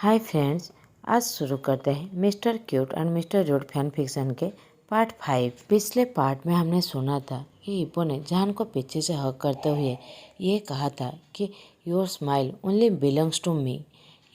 Hi friends, आज शुरू करते हैं mister cute and mister rude fan fiction के पार्ट 5। पिछले पार्ट में हमने सुना था कि इब्बो ने जान को पीछे से हक करते हुए ये कहा था कि your smile only belongs to me.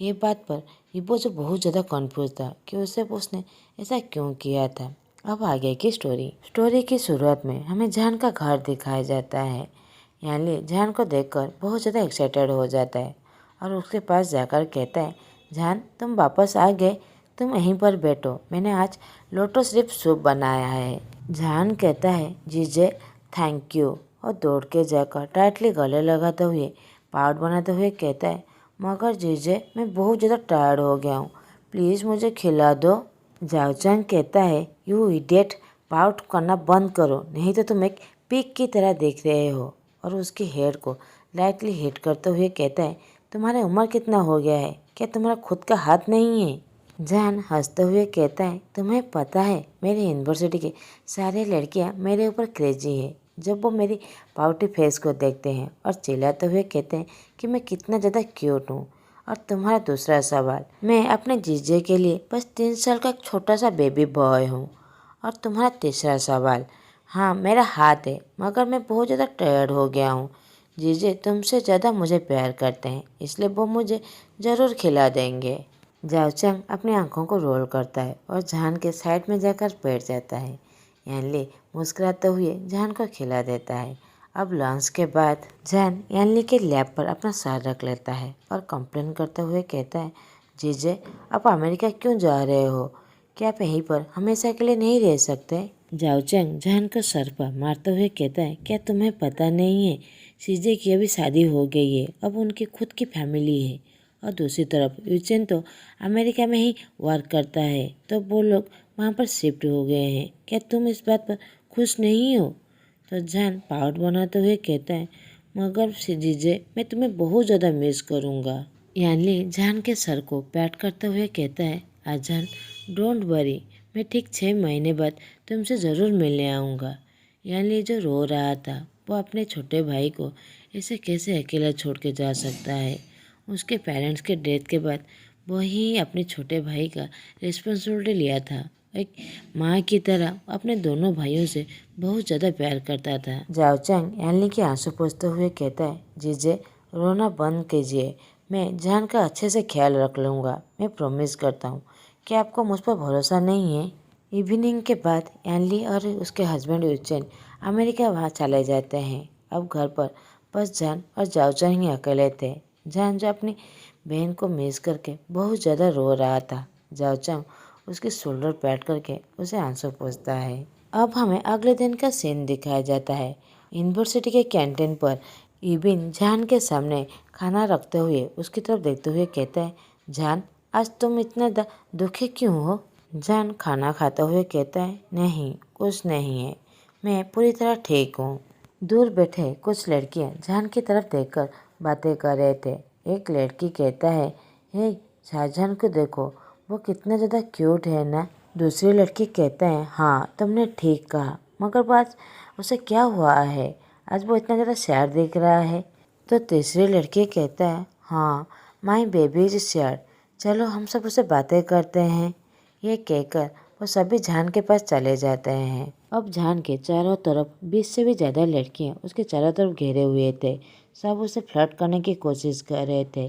ये बात पर इब्बो जो बहुत ज़्यादा कन्फ्यूज था कि उसने ऐसा क्यों किया था। अब आगे की स्टोरी की शुरुआत में हमें जान का घर दिखाया जाता है। यानी जान को देखकर बहुत ज़्यादा एक्साइटेड हो जाता है और उसके पास जाकर कहता है, जान तुम वापस आ गए, तुम यहीं पर बैठो, मैंने आज लोटस लिप सूप बनाया है। जान कहता है, जीजे थैंक यू, और दौड़ के जाकर टाइटली गले लगाते हुए पाउट बनाते हुए कहता है, मगर जीजे मैं बहुत ज़्यादा टायर्ड हो गया हूँ, प्लीज़ मुझे खिला दो। जाओचंग कहता है, यू इडियट, पाउट करना बंद करो नहीं तो तुम एक पिग की तरह देख रहे हो, और उसके हेयर को लाइटली हिट करते हुए कहता है, तुम्हारी उम्र कितना हो गया है, क्या तुम्हारा खुद का हाथ नहीं है। जान हंसते हुए कहता है, तुम्हें पता है मेरी यूनिवर्सिटी की सारी लड़कियां मेरे ऊपर क्रेजी है जब वो मेरी पाउटी फेस को देखते हैं और चिल्लाते हुए कहते हैं कि मैं कितना ज़्यादा क्यूट हूँ। और तुम्हारा दूसरा सवाल, मैं अपने जीजे के लिए बस 3 साल का एक छोटा सा बेबी बॉय हूँ। और तुम्हारा तीसरा सवाल, हाँ मेरा हाथ है मगर मैं बहुत ज़्यादा टायर्ड हो गया हूँ। जीजे तुमसे ज़्यादा मुझे प्यार करते हैं इसलिए वो मुझे ज़रूर खिला देंगे। जाओचंग अपनी आंखों को रोल करता है और जान के साइड में जाकर बैठ जाता है। यानली मुस्कुराते हुए जान को खिला देता है। अब लंच के बाद जान यानली के लैब पर अपना सर रख लेता है और कंप्लेन करते हुए कहता है, जीजे आप अमेरिका क्यों जा रहे हो, क्या आप यहीं पर हमेशा के लिए नहीं रह सकते। जाओचंग जान को सर पर मारते हुए कहता है, क्या तुम्हें पता नहीं है सीजे की अभी शादी हो गई है, अब उनकी खुद की फैमिली है। और दूसरी तरफ यूचेन तो अमेरिका में ही वर्क करता है, तो वो लोग वहाँ पर शिफ्ट हो गए हैं, क्या तुम इस बात पर खुश नहीं हो। तो जान पाउट बनाते हुए कहता है, मगर जीजे मैं तुम्हें बहुत ज़्यादा मिस करूँगा। यानली जान के सर को पैट करते हुए कहता है, आजान डोंट वरी, मैं ठीक 6 महीने बाद तुमसे ज़रूर मिलने आऊँगा। यानली जो रो रहा था वो अपने छोटे भाई को ऐसे कैसे अकेला छोड़ के जा सकता है। उसके पेरेंट्स के डेथ के बाद वही अपने छोटे भाई का रिस्पॉन्सिबिलिटी लिया था। एक माँ की तरह अपने दोनों भाइयों से बहुत ज़्यादा प्यार करता था। जाओचंग यानली के आंसू पोंछते हुए कहता है, जीजे रोना बंद कीजिए, मैं जान का अच्छे से ख्याल रख लूँगा, मैं प्रॉमिस करता हूँ। क्या आपको मुझ पर भरोसा नहीं है। इवनिंग के बाद यानली और उसके हस्बैंड यूचेन अमेरिका वहाँ चले जाते हैं। अब घर पर बस जान और जाओचंग ही अकेले थे। जान जो अपनी बहन को मिस करके बहुत ज़्यादा रो रहा था। जाओचंग उसके शोल्डर पैट करके उसे आंसू पोंछता है। अब हमें अगले दिन का सीन दिखाया जाता है। यूनिवर्सिटी के कैंटीन पर इबिन जान के सामने खाना रखते हुए उसकी तरफ देखते हुए कहता है, जान आज तुम इतना दुखी क्यों हो। जान खाना खाते हुए कहता है, नहीं कुछ नहीं है, मैं पूरी तरह ठीक हूँ। दूर बैठे कुछ लड़कियां जान की तरफ देखकर बातें कर रहे थे। एक लड़की कहता है, हे शाहजहान को देखो, वो कितना ज़्यादा क्यूट है ना। दूसरी लड़की कहता है, हाँ तुमने ठीक कहा, मगर आज उसे क्या हुआ है, आज वो इतना ज़्यादा सैड दिख रहा है। तो तीसरी लड़की कहता है, हाँ माई बेबी इज सैड, चलो हम सब उसे बातें करते हैं। ये कहकर वो सभी जान के पास चले जाते हैं। अब जान के चारों तरफ 20 से भी ज़्यादा लड़कियां उसके चारों तरफ घेरे हुए थे। सब उसे फ्लर्ट करने की कोशिश कर रहे थे,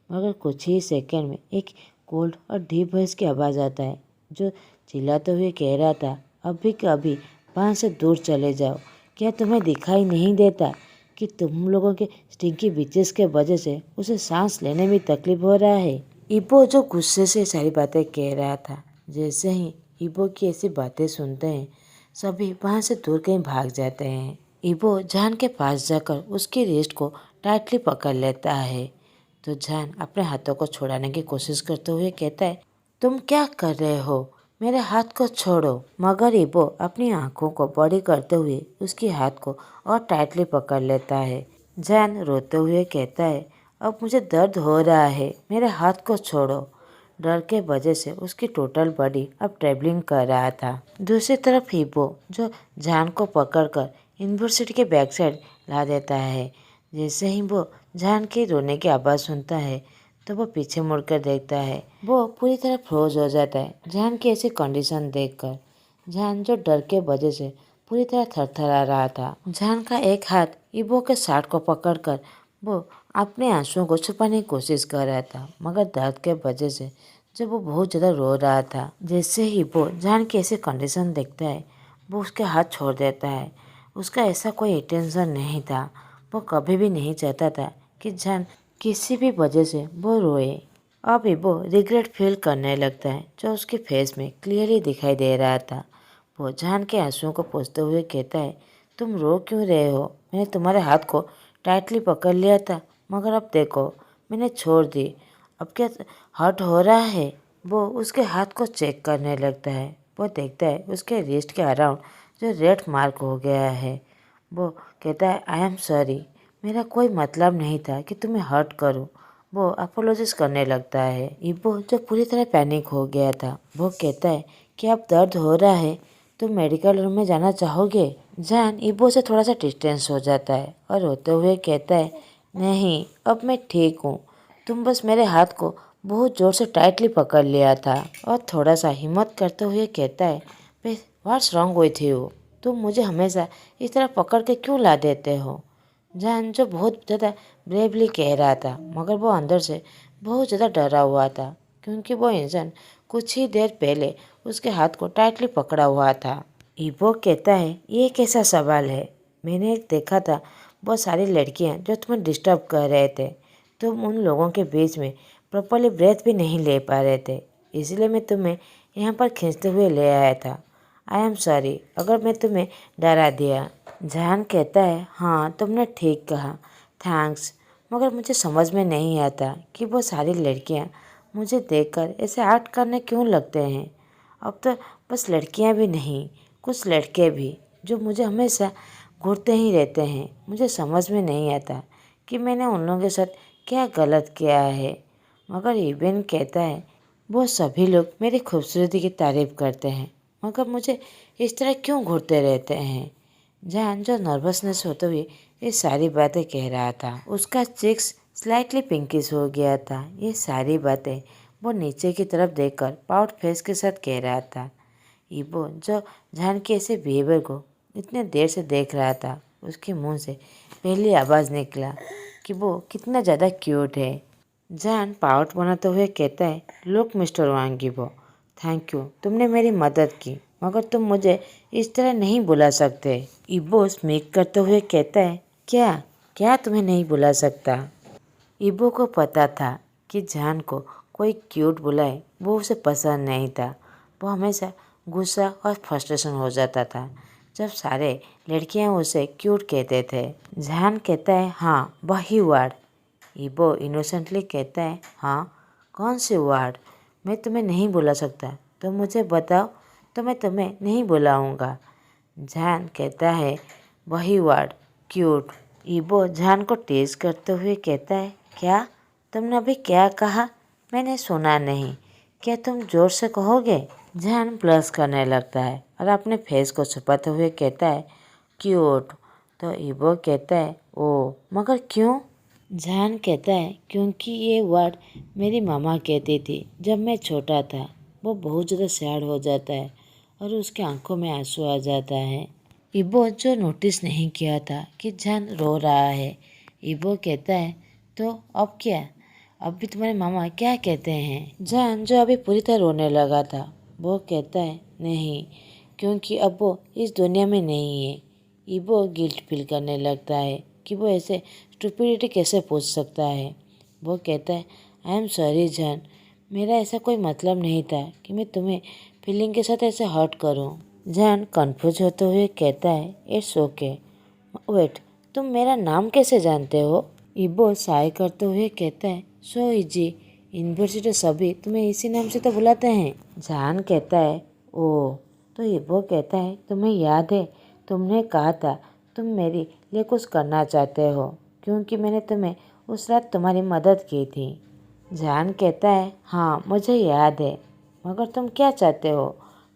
मगर कुछ ही सेकंड में एक कोल्ड और डीप वॉइस की आवाज़ आता है जो चिल्लाते हुए कह रहा था, अभी के अभी वहाँ से दूर चले जाओ, क्या तुम्हें दिखाई नहीं देता कि तुम लोगों के स्टिंकी बीचेस के वजह से उसे सांस लेने में तकलीफ हो रहा है। इबो जो गुस्से से सारी बातें कह रहा था, जैसे ही इबो की ऐसी बातें सुनते हैं सभी वहाँ से दूर कहीं भाग जाते हैं। इबो जान के पास जाकर उसकी रिस्ट को टाइटली पकड़ लेता है, तो जान अपने हाथों को छुड़ाने की कोशिश करते हुए कहता है, तुम क्या कर रहे हो, मेरे हाथ को छोड़ो। मगर इबो अपनी आंखों को बड़ी करते हुए उसके हाथ को और टाइटली पकड़ लेता है। जान रोते हुए कहता है, अब मुझे दर्द हो रहा है, मेरे हाथ को छोड़ो। डर के वजह से उसकी टोटल बॉडी अब ट्रेवलिंग कर रहा था। दूसरी तरफ इबो जो जान को पकड़कर यूनिवर्सिटी के बैक साइड ला देता है। जैसे ही वो जान के रोने की आवाज़ सुनता है तो वो पीछे मुड़कर देखता है। वो पूरी तरह फ्रोज हो जाता है जान की ऐसी कंडीशन देखकर। जान जो डर के वजह से पूरी तरह थरथरा रहा था। जान का एक हाथ इबो के शर्ट को पकड़कर वो अपने आंसुओं को छुपाने की कोशिश कर रहा था, मगर दर्द के वजह से जब वो बहुत ज़्यादा रो रहा था। जैसे ही वो जान की ऐसी कंडीशन देखता है वो उसके हाथ छोड़ देता है। उसका ऐसा कोई इंटेंशन नहीं था। वो कभी भी नहीं चाहता था कि जान किसी भी वजह से वो रोए। अब वो रिग्रेट फील करने लगता है जो उसके फेस में क्लियरली दिखाई दे रहा था। वो जान के आंसुओं को पोंछते हुए कहता है, तुम रो क्यों रहे हो? मैंने तुम्हारे हाथ को टाइटली पकड़ लिया था, मगर अब देखो मैंने छोड़ दी। अब क्या हर्ट हो रहा है? वो उसके हाथ को चेक करने लगता है। वो देखता है उसके रिस्ट के अराउंड जो रेड मार्क हो गया है। वो कहता है, आई एम सॉरी, मेरा कोई मतलब नहीं था कि तुम्हें हर्ट करूं। वो अपोलोजिस करने लगता है। इबो जो पूरी तरह पैनिक हो गया था वो कहता है कि अब दर्द हो रहा है, तुम मेडिकल रूम में जाना चाहोगे? जान इबो से थोड़ा सा डिस्टेंस हो जाता है और रोते हुए कहता है, नहीं अब मैं ठीक हूँ, तुम बस मेरे हाथ को बहुत जोर से टाइटली पकड़ लिया था। और थोड़ा सा हिम्मत करते हुए कहता है, व्हाट्स रॉन्ग विथ यू? तुम मुझे हमेशा इस तरह पकड़ के क्यों ला देते हो? जान जो बहुत ज़्यादा ब्रेवली कह रहा था, मगर वो अंदर से बहुत ज़्यादा डरा हुआ था, क्योंकि वो इंसान कुछ ही देर पहले उसके हाथ को टाइटली पकड़ा हुआ था। इबो कहता है, ये कैसा सवाल है? मैंने देखा था बहुत सारी लड़कियां जो तुम्हें डिस्टर्ब कर रहे थे। तुम उन लोगों के बीच में प्रॉपरली ब्रेथ भी नहीं ले पा रहे थे, इसलिए मैं तुम्हें यहाँ पर खींचते हुए ले आया था। आई एम सॉरी अगर मैं तुम्हें डरा दिया। जान कहता है, हाँ तुमने ठीक कहा, थैंक्स, मगर मुझे समझ में नहीं आता कि वो सारी लड़कियाँ मुझे देखकर ऐसे एक्ट करने क्यों लगते हैं। अब तो बस लड़कियाँ भी नहीं, कुछ लड़के भी जो मुझे हमेशा घूरते ही रहते हैं। मुझे समझ में नहीं आता कि मैंने उन लोगों के साथ क्या गलत किया है। मगर इबन कहता है, वो सभी लोग मेरी खूबसूरती की तारीफ करते हैं, मगर मुझे इस तरह क्यों घूरते रहते हैं? जान जो नर्वसनेस होते हुए ये सारी बातें कह रहा था। उसका चेक्स स्लाइटली पिंकिश हो गया था। ये सारी बातें वो नीचे की तरफ देखकर पाउट फेस के साथ कह रहा था। इबो जो जान के ऐसे बिहेवियर को इतने देर से देख रहा था, उसके मुंह से पहली आवाज़ निकला कि वो कितना ज़्यादा क्यूट है। जान पाउट बनाते हुए कहता है, लुक मिस्टर वांगीबो, थैंक यू, तुमने मेरी मदद की, मगर तुम मुझे इस तरह नहीं बुला सकते। इबो स्मिक करते हुए कहता है, क्या क्या तुम्हें नहीं बुला सकता? इबो को पता था कि जान को कोई क्यूट बुलाए वो उसे पसंद नहीं था। वो हमेशा गुस्सा और फ्रस्ट्रेशन हो जाता था जब सारे लड़कियां उसे क्यूट कहते थे। जान कहता है, हाँ वही वर्ड। इबो इनोसेंटली कहता है, हाँ कौन सी वर्ड? मैं तुम्हें नहीं बुला सकता, तो मुझे बताओ तो मैं तुम्हें नहीं बुलाऊंगा। जान कहता है, वही वर्ड, क्यूट। इबो जान को टीज करते हुए कहता है, क्या? तुमने अभी क्या कहा? मैंने सुना नहीं, क्या तुम जोर से कहोगे? जान ब्लश करने लगता है और अपने फेस को छुपाते हुए कहता है, क्यूट। तो इबो कहता है, ओ मगर क्यों? जान कहता है, क्योंकि ये वर्ड मेरी मामा कहती थी जब मैं छोटा था। वो बहुत ज़्यादा सैड हो जाता है और उसके आंखों में आंसू आ जाता है। इबो जो नोटिस नहीं किया था कि जान रो रहा है, इबो कहता है, तो अब क्या? अब भी तुम्हारे मामा क्या कहते हैं? जान जो अभी पूरी तरह रोने लगा था वो कहता है, नहीं, क्योंकि अब वो इस दुनिया में नहीं है। इबो गिल्ट फील करने लगता है कि वो ऐसे स्टुपिडिटी कैसे पूछ सकता है। वो कहता है, आई एम सॉरी जान, मेरा ऐसा कोई मतलब नहीं था कि मैं तुम्हें फीलिंग के साथ ऐसे हर्ट करूं। जान कंफ्यूज होते हुए कहता है, इट्स ओके। वेट, तुम मेरा नाम कैसे जानते हो? इबो साय करते हुए कहता है, सो इजी, यूनिवर्सिटी सभी तुम्हें इसी नाम से तो बुलाते हैं। जान कहता है, ओह। तो इबो कहता है, तुम्हें याद है तुमने कहा था तुम मेरे लिए कुछ करना चाहते हो, क्योंकि मैंने तुम्हें उस रात तुम्हारी मदद की थी। जान कहता है, हाँ मुझे याद है, मगर तुम क्या चाहते हो?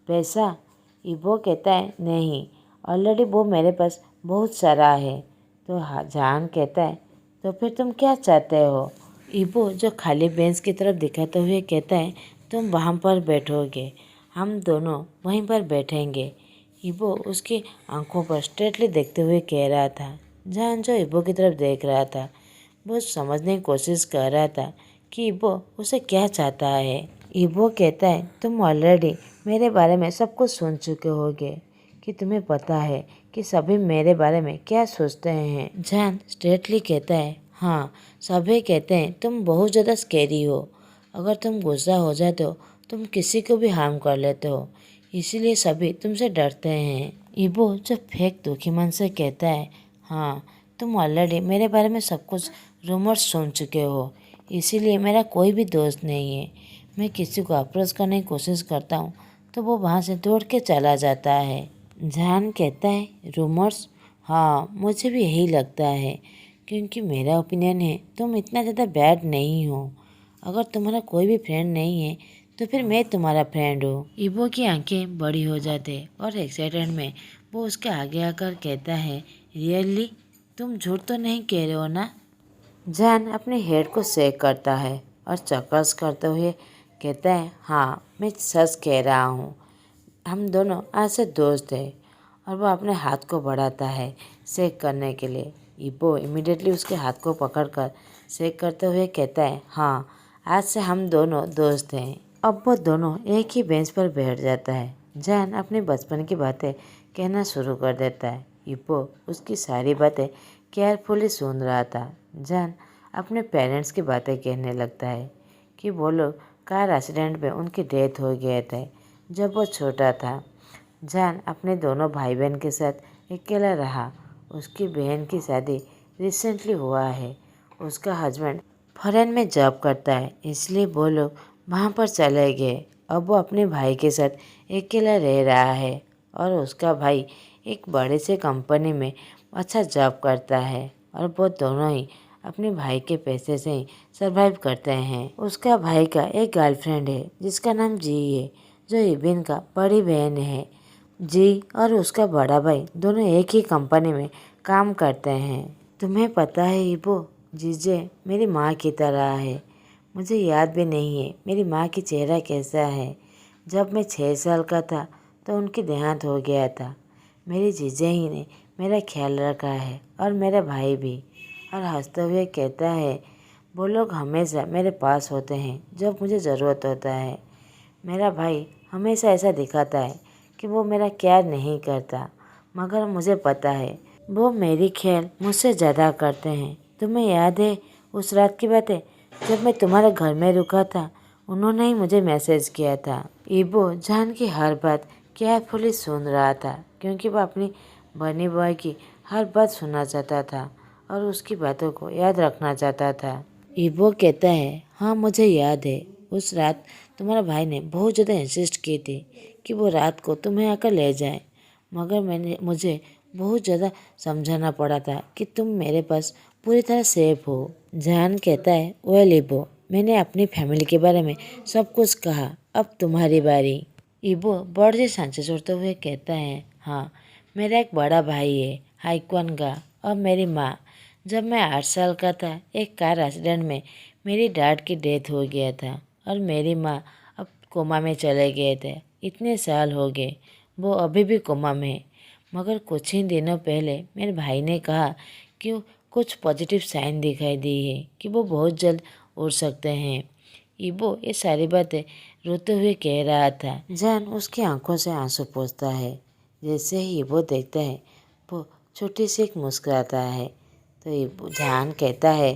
पैसा? इबो कहता है, नहीं, ऑलरेडी वो मेरे पास बहुत सारा है। तो हाँ, जान कहता है, तो फिर तुम क्या चाहते हो? इबो जो खाली बेंच की तरफ दिखाते हुए कहता है, तुम वहाँ पर बैठोगे, हम दोनों वहीं पर बैठेंगे। इबो उसकी आंखों पर स्ट्रेटली देखते हुए कह रहा था। जान जो इबो की तरफ देख रहा था वो समझने की कोशिश कर रहा था कि इबो उसे क्या चाहता है। इबो कहता है, तुम ऑलरेडी मेरे बारे में सब कुछ सुन चुके होगे कि तुम्हें पता है कि सभी मेरे बारे में क्या सोचते हैं। जान स्ट्रेटली कहता है, हाँ सभी कहते हैं तुम बहुत ज़्यादा स्कैरी हो। अगर तुम गुस्सा हो जाते हो तुम किसी को भी हार्म कर लेते हो, इसीलिए सभी तुमसे डरते हैं। इबो जो फेक दुखी मन से कहता है, हाँ तुम ऑलरेडी मेरे बारे में सब कुछ रूमर्स सुन चुके हो, इसीलिए मेरा कोई भी दोस्त नहीं है। मैं किसी को अप्रोच करने की कोशिश करता हूँ तो वो वहाँ से दौड़ के चला जाता है। जान कहता है, रूमर्स? हाँ मुझे भी यही लगता है, क्योंकि मेरा ओपिनियन है तुम इतना ज़्यादा बैड नहीं हो। अगर तुम्हारा कोई भी फ्रेंड नहीं है तो फिर मैं तुम्हारा फ्रेंड हूँ। इबो की आंखें बड़ी हो जाते और एक्साइटेड में वो उसके आगे आकर कहता है, रियली तुम झूठ तो नहीं कह रहे हो ना? जान अपने हेड को शेक करता है और चक्कर्स करते हुए कहता है, हाँ मैं सच कह रहा हूँ, हम दोनों आज से दोस्त हैं। और वो अपने हाथ को बढ़ाता है शेक करने के लिए। इबो इमीडिएटली उसके हाथ को पकड़कर शेक करते हुए कहता है, हाँ आज से हम दोनों दोस्त हैं। अब वो दोनों एक ही बेंच पर बैठ जाता है। जान अपने बचपन की बातें कहना शुरू कर देता है। इबो उसकी सारी बातें केयरफुली सुन रहा था। जान अपने पेरेंट्स की बातें कहने लगता है कि वो लोग कार एक्सीडेंट में उनकी डेथ हो गए थे जब वो छोटा था। जान अपने दोनों भाई बहन के साथ अकेला रहा। उसकी बहन की शादी रिसेंटली हुआ है। उसका हस्बैंड फॉरेन में जॉब करता है, इसलिए वो लोग वहाँ पर चले गए। अब वो अपने भाई के साथ अकेला रह रहा है और उसका भाई एक बड़े से कंपनी में अच्छा जॉब करता है और वो दोनों ही अपने भाई के पैसे से ही सरवाइव करते हैं। उसका भाई का एक गर्लफ्रेंड है जिसका नाम जी है, जो इबिन का बड़ी बहन है। जी और उसका बड़ा भाई दोनों एक ही कंपनी में काम करते हैं। तुम्हें पता है इबो, जीजे मेरी माँ की तरह है। मुझे याद भी नहीं है मेरी माँ की चेहरा कैसा है। जब मैं 6 साल का था तो उनकी देहांत हो गया था। मेरी जीजे ही ने मेरा ख्याल रखा है और मेरा भाई भी। और हंसते हुए कहता है, वो लोग हमेशा मेरे पास होते हैं जब मुझे ज़रूरत होता है। मेरा भाई हमेशा ऐसा दिखाता है कि वो मेरा केयर नहीं करता, मगर मुझे पता है वो मेरी ख्याल मुझसे ज़्यादा करते हैं। तुम्हें याद है उस रात की बातें जब मैं तुम्हारे घर में रुका था? उन्होंने ही मुझे मैसेज किया था। इबो जान की हर बात केयरफुली सुन रहा था, क्योंकि वो अपनी बनी बॉय की हर बात सुनना चाहता था और उसकी बातों को याद रखना चाहता था। इबो कहता है, हाँ मुझे याद है उस रात तुम्हारा भाई ने बहुत ज़्यादा इंसिस्ट की थी कि वो रात को तुम्हें आकर ले जाए, मगर मुझे बहुत ज़्यादा समझाना पड़ा था कि तुम मेरे पास पूरी तरह सेफ हो। जान कहता है, वेल इबो मैंने अपनी फैमिली के बारे में सब कुछ कहा, अब तुम्हारी बारी। इबो बड़े से सांचे छोड़ते हुए कहता है, हाँ मेरा एक बड़ा भाई है हाइक्वान का और मेरी माँ। जब मैं 8 साल का था एक कार एक्सीडेंट में मेरी डैड की डेथ हो गया था और मेरी माँ अब कोमा में चले गए थे। इतने साल हो गए, वो अभी भी कोमा में है। मगर कुछ ही दिनों पहले मेरे भाई ने कहा कि कुछ पॉजिटिव साइन दिखाई दी है कि वो बहुत जल्द उड़ सकते हैं। इबो ये सारी बातें रोते हुए कह रहा था। जान उसकी आंखों से आंसू पोंछता है। जैसे ही इबो देखता है वो छोटी सी एक मुस्कुराता है। तो इबो जान कहता है,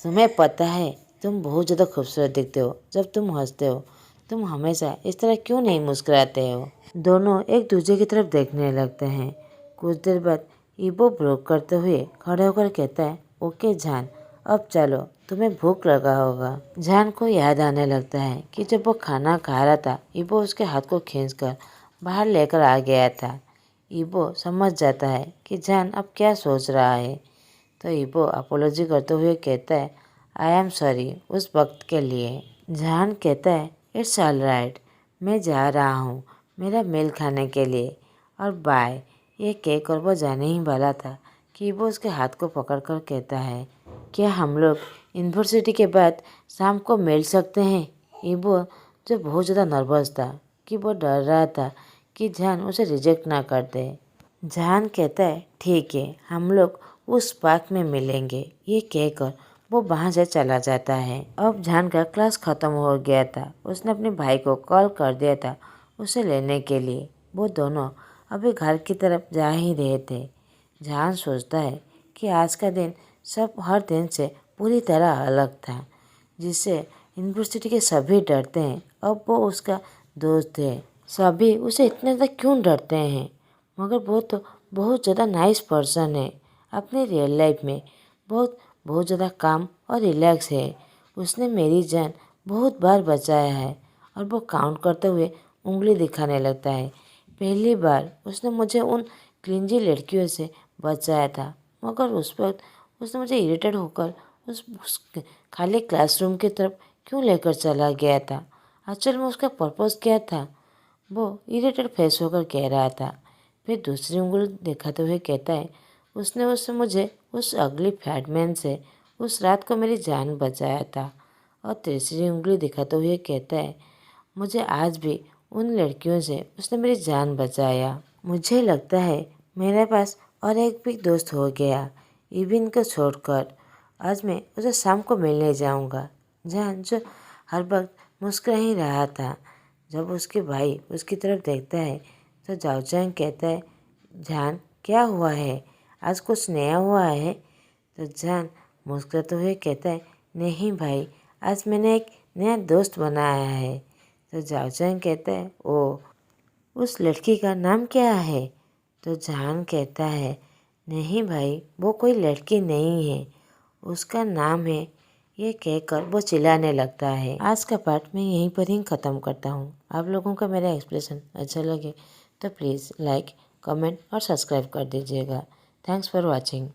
तुम्हें पता है तुम बहुत ज़्यादा खूबसूरत दिखते हो जब तुम हंसते हो। तुम हमेशा इस तरह क्यों नहीं मुस्कुराते हो? दोनों एक दूसरे की तरफ देखने लगते हैं। कुछ देर बाद इबो ब्रोक करते हुए खड़े होकर कहता है, ओके जान अब चलो, तुम्हें भूख लगा होगा। जान को याद आने लगता है कि जब वो खाना खा रहा था इबो उसके हाथ को खींचकर बाहर लेकर आ गया था। इबो समझ जाता है कि जान अब क्या सोच रहा है। तो इबो अपोलॉजी करते हुए कहता है, आई एम सॉरी उस वक्त के लिए। जान कहता है, इट्स ऑल राइट, मैं जा रहा हूँ मेरा मील खाने के लिए और बाय। ये केक और वो जाने ही वाला था कि इबो उसके हाथ को पकड़कर कहता है, क्या हम लोग यूनिवर्सिटी के बाद शाम को मिल सकते हैं। इबो जो बहुत ज़्यादा नर्वस था कि वो डर रहा था कि जहान उसे रिजेक्ट ना कर दे। जहान कहता है ठीक है, हम लोग उस पार्क में मिलेंगे। ये कहकर वो वहाँ से चला जाता है। अब जहान का क्लास ख़त्म हो गया था। उसने अपने भाई को कॉल कर दिया था उसे लेने के लिए। वो दोनों अभी घर की तरफ जा ही रहे थे। जहान सोचता है कि आज का दिन सब हर दिन से पूरी तरह अलग था, जिससे यूनिवर्सिटी के सभी डरते हैं। अब वो उसका दोस्त है। सभी उसे इतने ज़्यादा क्यों डरते हैं, मगर वो तो बहुत ज़्यादा नाइस पर्सन है। अपने रियल लाइफ में बहुत ज़्यादा काम और रिलैक्स है। उसने मेरी जान बहुत बार बचाया है। और वो काउंट करते हुए उंगली दिखाने लगता है। पहली बार उसने मुझे उन क्लिंजी लड़कियों से बचाया था, मगर उस वक्त उसने मुझे इरिटेट होकर उस खाली क्लासरूम की तरफ क्यों लेकर चला गया था। एक्चुअल में उसका पर्पस क्या था, वो इरिटेट फेस होकर कह रहा था। फिर दूसरी उंगली दिखाते हुए कहता है, उसने मुझे उस अगली फैटमैन से उस रात को मेरी जान बचाया था। और तीसरी उंगली दिखाते हुए कहता है, मुझे आज भी उन लड़कियों से उसने मेरी जान बचाया। मुझे लगता है मेरे पास और एक भी दोस्त हो गया। इविन को छोड़कर आज मैं उसे शाम को मिलने जाऊंगा। जान जो हर वक्त मुस्कुरा ही रहा था। जब उसके भाई उसकी तरफ देखता है तो जाओचैंग कहता है, जान क्या हुआ है, आज कुछ नया हुआ है? तो जान मुस्कुराते हुए कहता है, नहीं भाई, आज मैंने एक नया दोस्त बनाया है। तो जाओचैंग कहता है, ओ, उस लड़की का नाम क्या है? तो जान कहता है, नहीं भाई, वो कोई लड़की नहीं है, उसका नाम है। ये कहकर वो चिल्लाने लगता है। आज का पार्ट मैं यहीं पर ही ख़त्म करता हूँ। आप लोगों का मेरा एक्सप्रेशन अच्छा लगे तो प्लीज़ लाइक, कमेंट और सब्सक्राइब कर दीजिएगा। Thanks for watching.